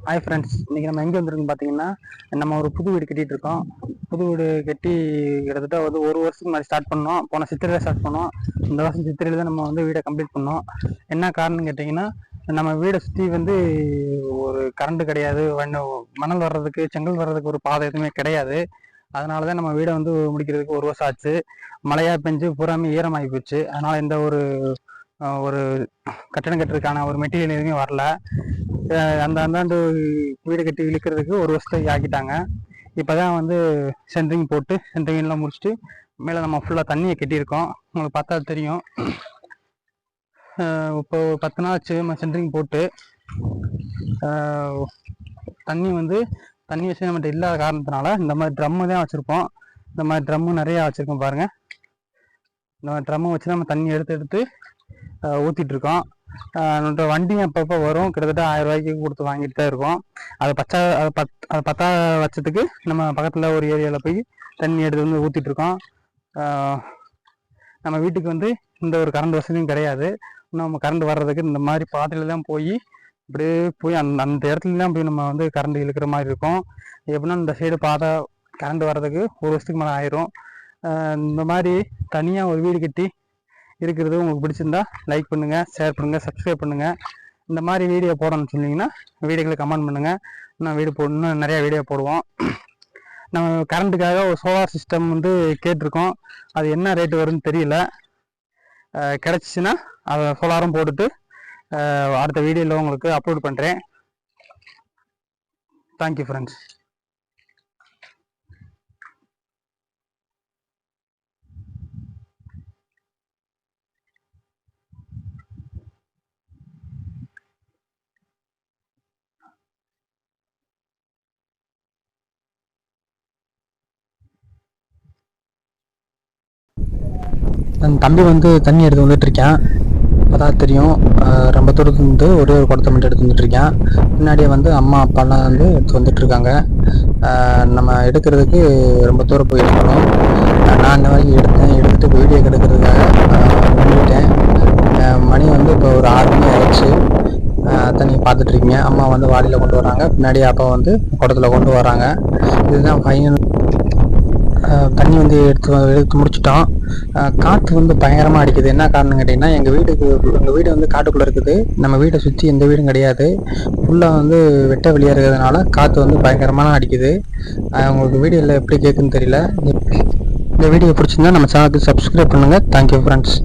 Hi friends, இன்றைக்கி நம்ம எங்கே வந்துருக்குன்னு பார்த்தீங்கன்னா, நம்ம ஒரு புது வீடு கட்டிகிட்டு இருக்கோம். புது வீடு கட்டி கிட்டத்தட்ட வந்து ஒரு வருஷத்துக்கு மாதிரி ஸ்டார்ட் பண்ணோம். போன சித்திரையில் ஸ்டார்ட் பண்ணோம். இந்த வருஷம் சித்திரையில் தான் நம்ம வந்து வீடை கம்ப்ளீட் பண்ணோம். என்ன காரணம்னு கேட்டிங்கன்னா, நம்ம வீடை சுற்றி வந்து ஒரு கரண்ட் கிடையாது, மணல் வர்றதுக்கு செங்கல் வர்றதுக்கு ஒரு பாதை எதுவுமே கிடையாது. அதனால தான் நம்ம வீடை வந்து முடிக்கிறதுக்கு ஒரு வருஷம் ஆச்சு. மழையாக பெஞ்சு பூராமே ஈரமாகி போச்சு. அதனால் எந்த ஒரு ஒரு கட்டடம் கட்டுறதுக்கான ஒரு மெட்டீரியல் எதுவுமே வரல. அந்தாண்டு வீடு கட்டி இழுக்கிறதுக்கு ஒரு வருஷத்துக்கு ஆக்கிட்டாங்க. இப்போதான் வந்து சென்ட்ரிங்லாம் முடிச்சுட்டு மேலே நம்ம ஃபுல்லாக தண்ணியை கட்டியிருக்கோம். உங்களுக்கு பார்த்தா தெரியும். இப்போ 10 நாள் ஆச்சு நம்ம சென்ட்ரிங் போட்டு. தண்ணி வச்சு நம்மகிட்ட இல்லாத காரணத்தினால இந்த மாதிரி ட்ரம்மு தான் வச்சுருப்போம். இந்த மாதிரி ட்ரம்மு நிறையா வச்சுருக்கோம் பாருங்கள். இந்த மாதிரி ட்ரம்மு வச்சு நம்ம தண்ணி எடுத்து ஊற்றிட்டுருக்கோம். வண்டியும் அப்பப்போ வரும். கிட்டத்தட்ட 1000 ரூபாய்க்கு கொடுத்து வாங்கிட்டு தான் இருக்கோம். அது பத்தா லட்சத்துக்கு நம்ம பக்கத்தில் ஒரு ஏரியாவில் போய் தண்ணி எடுத்து வந்து ஊற்றிட்டுருக்கோம். நம்ம வீட்டுக்கு வந்து இந்த ஒரு கரண்ட் வசதியும் கிடையாது. நம்ம கரண்ட் வர்றதுக்கு இந்த மாதிரி பாதையில் தான் போய் இப்படியே போய் அந்த இடத்துல தான் போய் நம்ம வந்து கரண்ட் இழுக்கிற மாதிரி இருக்கும். எப்படின்னா இந்த சைடு பாதை கரண்ட் வர்றதுக்கு ஒரு வருஷத்துக்கு மேலே ஆயிரும். இந்த மாதிரி தனியாக ஒரு வீடு கட்டி இருக்கிறது உங்களுக்கு பிடிச்சிருந்தா லைக் பண்ணுங்கள், ஷேர் பண்ணுங்கள், சப்ஸ்கிரைப் பண்ணுங்கள். இந்த மாதிரி வீடியோ போடணும்னு சொன்னீங்கன்னா வீடியோக்களை கமெண்ட் பண்ணுங்கள். இன்னும் நிறையா வீடியோ போடுவோம். நம்ம கரண்ட்டுக்காக ஒரு சோலார் சிஸ்டம் வந்து கேட்டிருக்கோம். அது என்ன ரேட்டு வரும்னு தெரியல. கிடச்சிச்சின்னா அதை சோலாரும் போட்டுட்டு அடுத்த வீடியோவில் உங்களுக்கு அப்லோட் பண்ணுறேன். Thank you friends. என் தம்பி வந்து தண்ணி எடுத்து வந்துட்டுருக்கேன். அப்போதான் தெரியும். ரொம்ப தூரத்துக்கு வந்து ஒரே ஒரு குடத்தை மட்டும் எடுத்து வந்துட்டுருக்கேன். பின்னாடியே வந்து அம்மா அப்பாலாம் வந்து எடுத்து வந்துட்டுருக்காங்க. நம்ம எடுக்கிறதுக்கு ரொம்ப தூரம் போய் எடுக்கணும். நான் இந்த மாதிரி எடுத்துகிட்டு வீடியோ எடுக்கிறதுக்காக நின்றுட்டேன். மணி வந்து இப்போ ஒரு 6 மணி ஆயிடுச்சு. அதான் நீங்கள் பார்த்துட்ருக்கீங்க. அம்மா வந்து வாளியில் கொண்டு வராங்க, பின்னாடியே அப்பா வந்து குடத்தில் கொண்டு வராங்க. இதுதான் ஃபைனல். தண்ணி வந்து எடுத்து முடிச்சிட்டோம். காற்று வந்து பயங்கரமாக அடிக்குது. என்ன காரணம் கேட்டிங்கன்னா, எங்கள் வீடு வந்து காட்டுக்குள்ளே இருக்குது. நம்ம வீட்டை சுற்றி எந்த வீடும் கிடையாது. ஃபுல்லாக வந்து வெட்ட வெளியாக இருக்கிறதுனால காற்று வந்து பயங்கரமாக அடிக்குது. உங்களுக்கு வீடியோவில் எப்படி கேட்குன்னு தெரியல. இந்த வீடியோ பிடிச்சிருந்தா நம்ம சேனலுக்கு சப்ஸ்கிரைப் பண்ணுங்கள். Thank you friends.